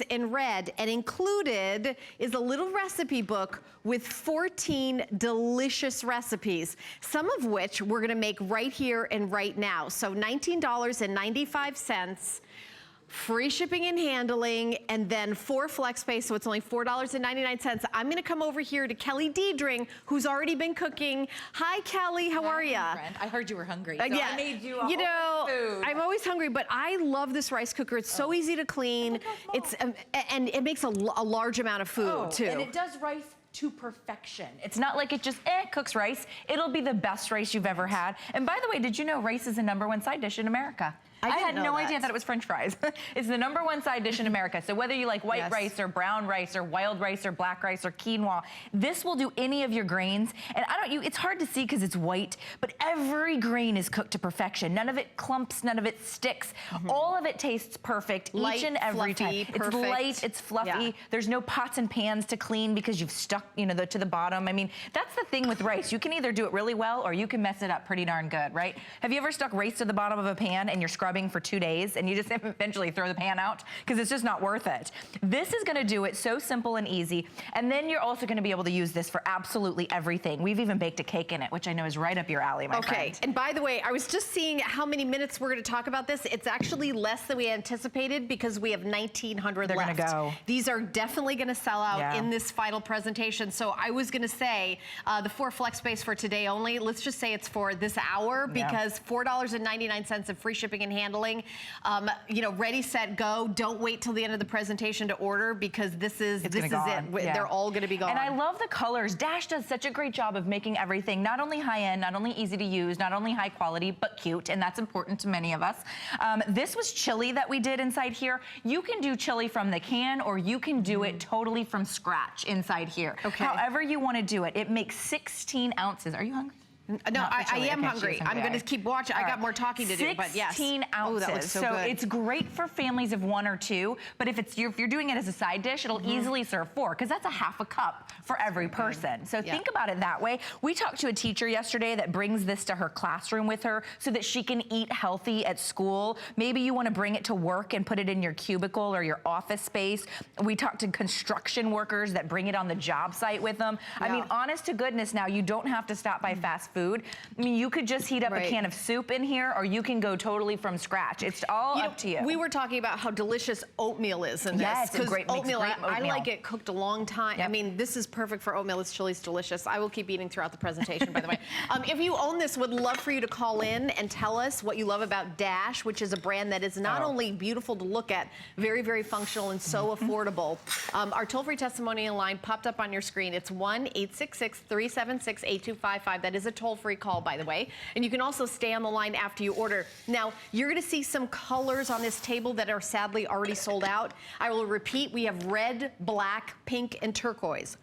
in red, and included is a little recipe book with 14 delicious recipes, some of which we're gonna make right here and right now. So $19.95, free shipping and handling, and then 4 flex pay, so it's only $4.99. I'm gonna come over here to Kelly Diedring, who's already been cooking. Hi, Kelly, how are ya? I heard you were hungry, so yeah, I made you a you know, food. I'm always hungry, but I love this rice cooker. It's so easy to clean. It's and it makes a large amount of food, too. And it does rice to perfection. It's not like it just cooks rice. It'll be the best rice you've ever had. And by the way, did you know rice is the #1 side dish in America? I had no idea. I thought it was French fries. It's the #1 side dish in America. So whether you like white rice or brown rice or wild rice or black rice or quinoa, this will do any of your grains. And it's hard to see because it's white, but every grain is cooked to perfection. None of it clumps, none of it sticks. All of it tastes perfect each and every time. It's light, it's fluffy. Yeah. There's no pots and pans to clean because you've stuck, to the bottom. I mean, that's the thing with rice. You can either do it really well or you can mess it up pretty darn good, right? Have you ever stuck rice to the bottom of a pan and you're scrubbing for 2 days and you just eventually throw the pan out because it's just not worth it? This is gonna do it so simple and easy. And then you're also gonna be able to use this for absolutely everything. We've even baked a cake in it, which I know is right up your alley, my friend. Okay, and by the way, I was just seeing how many minutes we're gonna talk about this. It's actually less than we anticipated because we have 1,900 left. They're gonna go. These are definitely gonna sell out in this final presentation. So I was gonna say the 4 flex space for today only, let's just say it's for this hour because $4.99 of free shipping and handling. Ready, set, go. Don't wait till the end of the presentation to order because this is it. Yeah. They're all gonna be gone. And I love the colors. Dash does such a great job of making everything not only high-end, not only easy to use, not only high quality, but cute, and that's important to many of us. This was chili that we did inside here. You can do chili from the can or you can do it totally from scratch inside here. Okay. However you want to do it. It makes 16 ounces. Are you hungry? No, I am hungry. I'm going to keep watching. I got more talking to do, but yes. 16 ounces. That looks so good. It's great for families of 1 or 2, but if you're doing it as a side dish, it'll easily serve 4 because that's a half a cup for every person. So think about it that way. We talked to a teacher yesterday that brings this to her classroom with her so that she can eat healthy at school. Maybe you want to bring it to work and put it in your cubicle or your office space. We talked to construction workers that bring it on the job site with them. I mean, honest to goodness now, you don't have to stop by fast food. I mean, you could just heat up a can of soup in here or you can go totally from scratch. It's all up to you. We were talking about how delicious oatmeal is in this. Yes, because oatmeal, I like it cooked a long time. I mean, this is perfect for oatmeal. This chili's delicious. I will keep eating throughout the presentation, by the way. If you own this, would love for you to call in and tell us what you love about Dash, which is a brand that is not only beautiful to look at, very, very functional and so affordable. Our toll-free testimonial line popped up on your screen. It's 1-866-376-8255. That is a toll-free call, by the way. And you can also stay on the line after you order. Now, you're gonna see some colors on this table that are sadly already sold out. I will repeat, we have red, black, pink, and turquoise.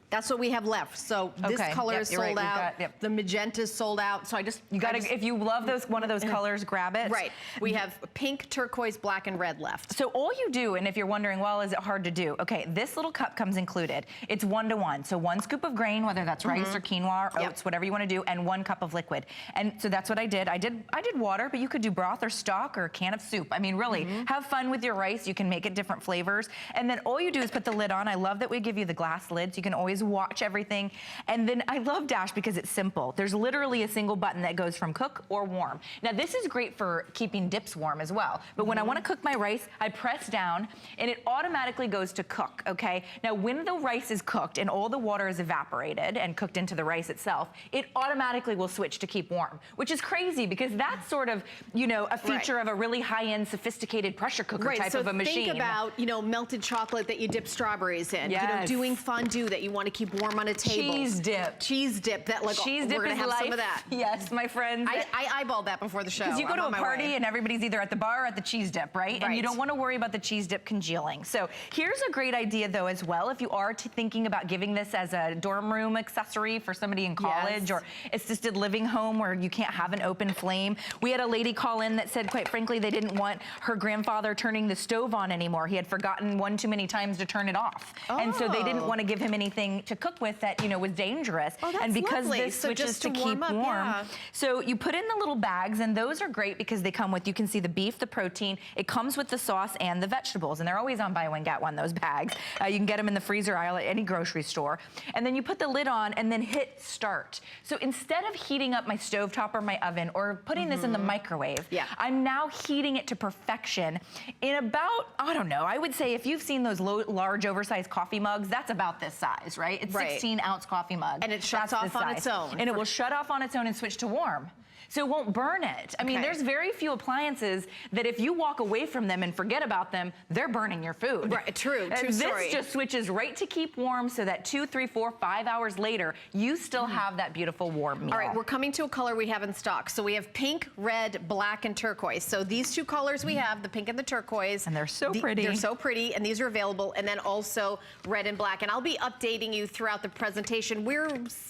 That's what we have left. So this color is sold out. The magenta is sold out. So if you love one of those colors, grab it. Right. We have pink, turquoise, black, and red left. So all you do, and if you're wondering, well, is it hard to do? Okay, this little cup comes included. It's 1-to-1. So 1 scoop of grain, whether that's rice or quinoa or oats, whatever you want to do, and 1 cup of liquid. And so that's what I did. I did water, but you could do broth or stock or a can of soup. I mean, really, have fun with your rice. You can make it different flavors. And then all you do is put the lid on. I love that we give you the glass lid, so you can always watch everything. And then I love Dash because it's simple. There's literally a single button that goes from cook or warm. Now this is great for keeping dips warm as well. But when I want to cook my rice, I press down and it automatically goes to cook, okay? Now when the rice is cooked and all the water is evaporated and cooked into the rice itself, it automatically will switch to keep warm, which is crazy because that's sort of, a feature of a really high-end sophisticated pressure cooker type of a machine. Think about, melted chocolate that you dip strawberries in, doing fondue that you want to keep warm on a table. Cheese dip. Cheese dip. Cheese dip we're gonna have some of that. Yes, my friends. I eyeballed that before the show. Because you go to a party and everybody's either at the bar or at the cheese dip, right? And you don't want to worry about the cheese dip congealing. So here's a great idea though as well. If you are thinking about giving this as a dorm room accessory for somebody in college or assisted living home where you can't have an open flame. We had a lady call in that said, quite frankly, they didn't want her grandfather turning the stove on anymore. He had forgotten one too many times to turn it off. And so they didn't want to give him anything anything to cook with that, was dangerous. Oh, that's and because lovely. this So switches just to keep warm up, warm. yeah. So you put in the little bags, and those are great because they come with, you can see the beef, the protein, it comes with the sauce and the vegetables, and they're always on buy one, get one, those bags. You can get them in the freezer aisle at any grocery store. And then you put the lid on and then hit start. So instead of heating up my stovetop or my oven or putting this in the microwave, I'm now heating it to perfection in about, I don't know, I would say if you've seen those large oversized coffee mugs, that's about this size, right? It's 16-ounce coffee mug. And it shuts off on its own. And it will shut off on its own and switch to warm. So it won't burn it. I mean, there's very few appliances that if you walk away from them and forget about them, they're burning your food. Right, true story. This just switches right to keep warm so that 2, 3, 4, 5 hours later, you still have that beautiful warm meal. All right, we're coming to a color we have in stock. So we have pink, red, black, and turquoise. So these two colors we have, the pink and the turquoise. And they're so pretty. They're so pretty, and these are available. And then also red and black. And I'll be updating you throughout the presentation. We're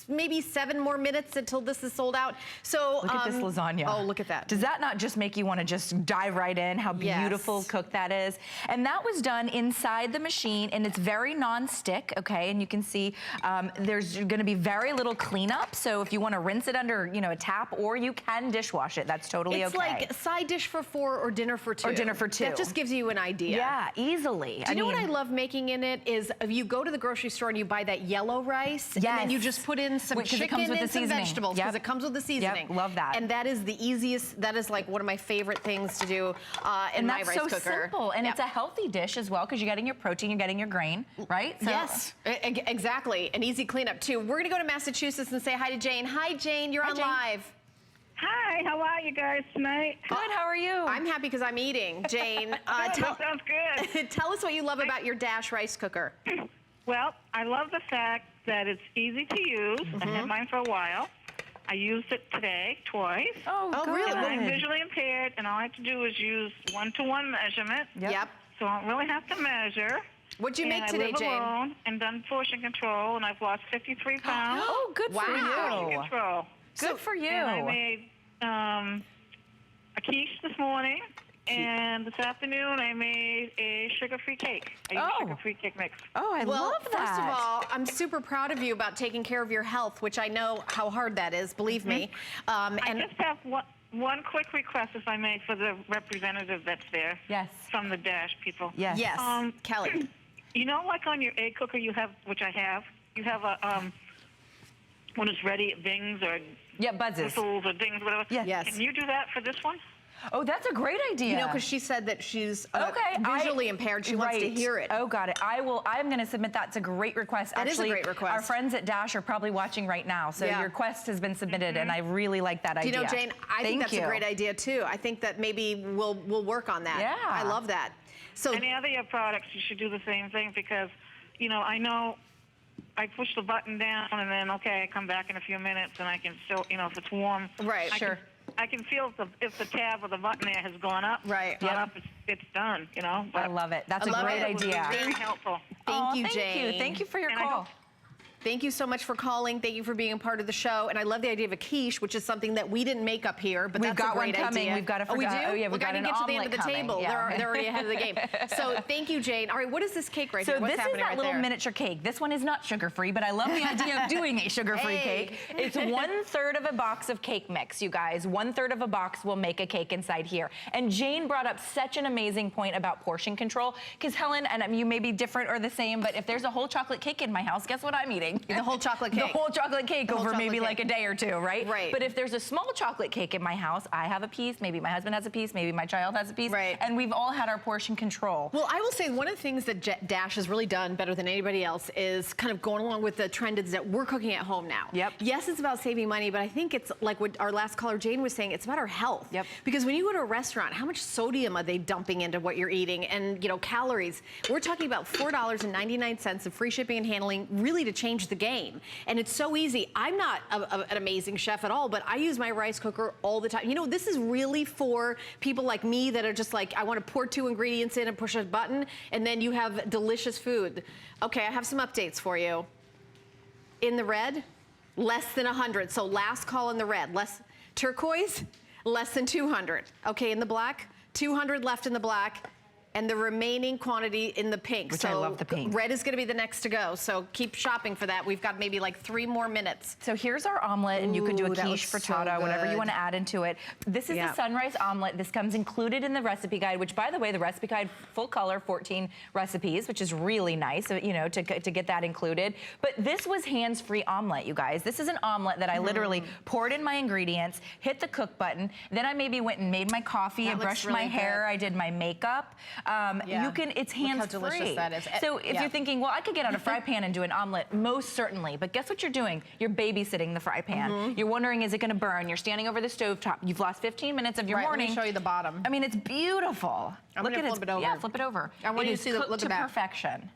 maybe 7 more minutes until this is sold out. So look at this lasagna. Oh, look at that. Does that not just make you want to just dive right in? How beautiful cooked that is. And that was done inside the machine, and it's very non-stick, okay? And you can see there's going to be very little cleanup. So if you want to rinse it under, a tap, or you can dishwash it, that's totally it's okay. It's like side dish for 4 or dinner for 2. Or dinner for 2. That just gives you an idea. Yeah, easily. Do you know what I love making in it is if you go to the grocery store and you buy that yellow rice, and then you just put in some chicken and some vegetables because it comes with the seasoning. Yep, love that. And that is the easiest. That is like one of my favorite things to do in my rice cooker. And that's so simple, and it's a healthy dish as well because you're getting your protein, you're getting your grain, right? So yes, exactly. An easy cleanup too. We're gonna go to Massachusetts and say hi to Jane. Hi, Jane. You're on live. Hi, how are you guys tonight? Good, how are you? I'm happy because I'm eating. Jane, that sounds good. Tell us what you love about your Dash rice cooker. Well, I love the fact that it's easy to use. I had mine for a while. I used it today twice. Oh, good. Really? I'm visually impaired, and all I have to do is use 1-to-1 measurement. Yep. So I don't really have to measure. What'd you make today, Jane? I live alone and done portion control, and I've lost 53 pounds. Oh, good for you. Portion control. Good for you. And I made a quiche this morning, and this afternoon I made a sugar-free cake. I used sugar-free cake mix. Oh, I love that. First of all, I'm super proud of you about taking care of your health, which I know how hard that is, believe me. I just have one quick request, if I may, for the representative that's there. Yes. From the Dash people. Yes. Yes, Kelly. You know, like on your egg cooker, you have, which I have, you have a when it's ready, it dings or buzzes. whistles or dings, whatever. Yes. Can you do that for this one? Oh, that's a great idea. You know, because she said that she's visually impaired. She wants to Right. hear it. Oh, got it. I'm going to submit that. It's a great request. That is a Actually, great request. our friends at Dash are probably watching right now, so your request has been submitted, and I really like that idea. You know, Jane, I think that's a great idea too. I think that maybe we'll work on that. Yeah. I love that. So Any other of your products, you should do the same thing because, I know I push the button down and then, I come back in a few minutes and I can still, if it's warm. Right, I can feel if the tab or the button there has gone up. Right. It's done, I love it. That's a great idea. Very helpful. Thank you, Jane. Thank you for your call. Thank you so much for calling. Thank you for being a part of the show. And I love the idea of a quiche, which is something that we didn't make up here, but We've that's got a great one coming. idea. We've got a we do? Oh, yeah, we've got to an get to the end of the omelet table. coming. They're already ahead of the game. So thank you, Jane. All right, what is this cake right So here? What's this is happening that right little there? miniature cake. This one is not sugar-free, but I love the idea of doing a sugar-free cake. It's 1/3 of a box of cake mix, you guys. 1/3 of a box will make a cake inside here. And Jane brought up such an amazing point about portion control, because Helen, and you may be different or the same, but if there's a whole chocolate cake in my house, guess what I'm eating? The whole chocolate cake. The whole chocolate cake over maybe like a day or two, right? Right. But if there's a small chocolate cake in my house, I have a piece, maybe my husband has a piece, maybe my child has a piece, and we've all had our portion control. Well, I will say one of the things that Dash has really done better than anybody else is kind of going along with the trend is that we're cooking at home now. Yep. Yes, it's about saving money, but I think it's like what our last caller Jane was saying, it's about our health. Yep. Because when you go to a restaurant, how much sodium are they dumping into what you're eating and, calories? We're talking about $4.99 of free shipping and handling really to change the game. And it's so easy. I'm not an amazing chef at all, but I use my rice cooker all the time. This is really for people like me that are just like, I want to pour 2 ingredients in and push a button, and then you have delicious food. Okay, I have some updates for you. In the red, less than 100. So last call in the red. Turquoise, less than 200. Okay, in the black, 200 left in the black. and the remaining quantity in the pink. Which so I love the pink. Red is gonna be the next to go, so keep shopping for that. We've got maybe like 3 more minutes. So here's our omelet, and you can do a Ooh, that quiche, looks frittata, so whatever you good. want to add into it. This is the sunrise omelet. This comes included in the recipe guide, which, by the way, the recipe guide, full color, 14 recipes, which is really nice, you know, to get that included. But this was hands-free omelet, you guys. This is an omelet that I literally poured in my ingredients, hit the cook button, then I maybe went and made my coffee, I brushed my hair, I did my makeup. It's hands-free. Look how delicious that is. So if you're thinking, well, I could get on a fry pan and do an omelet, most certainly. But guess what you're doing? You're babysitting the fry pan. You're wondering, is it going to burn? You're standing over the stovetop. You've lost 15 minutes of your morning. Let me show you the bottom. I mean, it's beautiful. Look at it. Flip it over. Yeah, flip it over. I want you to see look at to that. perfection.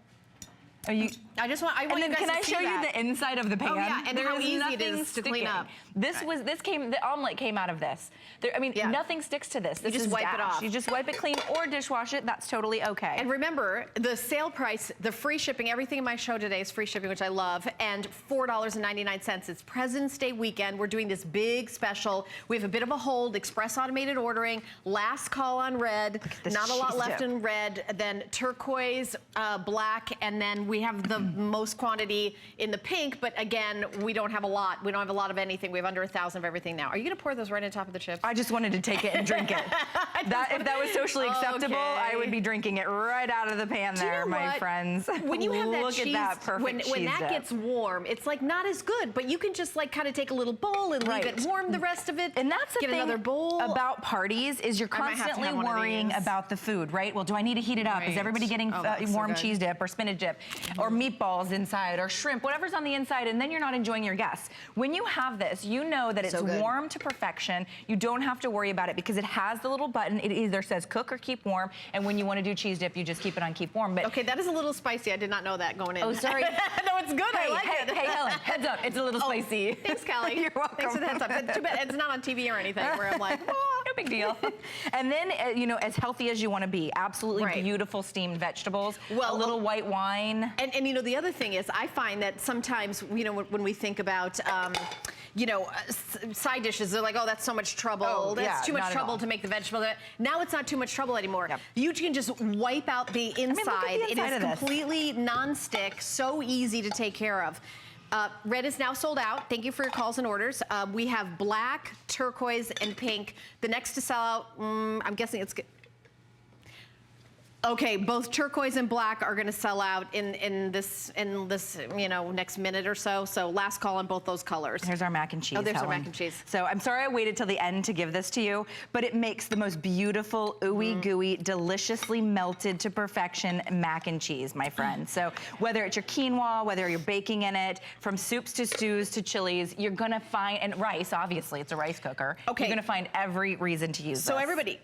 I want you guys to see that. Can I show you the inside of the pan? Oh yeah, and how easy it nothing is to clean sticking. up. The omelet came out of this. Nothing sticks to this. This just is wipe it dash. off. You just wipe it clean or dishwash it. That's totally okay. And remember, the sale price, the free shipping, everything in my show today is free shipping, which I love, and $4.99. It's President's Day weekend. We're doing this big special. We have a bit of a hold, express automated ordering, last call on red, not a lot left in red, then turquoise, black, and then we have the most quantity in the pink, but again, we don't have a lot. We don't have a lot of anything. We have under 1,000 of everything now. Are you gonna pour those right on top of the chips? I just wanted to take it and drink it. If that was socially acceptable, I would be drinking it right out of the pan there, my friends. When you have that Look cheese, at that perfect when cheese that dip. gets warm, it's like not as good, but you can just like kind of take a little bowl and leave it warm the rest of it. And that's the get thing another bowl. about parties is you're constantly worrying about the food, right? Well, do I need to heat it up? Is everybody getting warm cheese dip or spinach dip or meatballs inside or shrimp, whatever's on the inside, and then you're not enjoying your guests. When you have this, you know that it's warm to perfection. You don't have to worry about it because it has the little button. It either says cook or keep warm, and when you want to do cheese dip, you just keep it on keep warm. But okay, that is a little spicy. I did not know that going in. Oh, sorry. No, it's good. I like it. Hey, Helen, heads up. It's a little spicy. Thanks, Callie. You're welcome. Thanks for the heads up. Too bad it's not on TV or anything where I'm like, no big deal. And then, you know, as healthy as you want to be, absolutely beautiful steamed vegetables, a little white wine. And you know, the other thing is I find that sometimes, you know, when we think about, you know, side dishes, they're like, oh, that's so much trouble. That's too much trouble to make the vegetable. Now it's not too much trouble anymore. You can just wipe out the inside. It is completely non-stick, so easy to take care of. Red is now sold out. Thank you for your calls and orders. We have black, turquoise, and pink. The next to sell out, I'm guessing it's good. Okay, both turquoise and black are going to sell out in this you know, next minute or so. So last call on both those colors. Here's our mac and cheese. Oh, there's Helen. our mac and cheese. So I'm sorry I waited till the end to give this to you, but it makes the most beautiful, ooey gooey, deliciously melted to perfection mac and cheese, my friend. So whether it's your quinoa, whether you're baking in it, from soups to stews to chilies, you're gonna find, and rice, obviously, it's a rice cooker. Okay. You're gonna find every reason to use this. So everybody,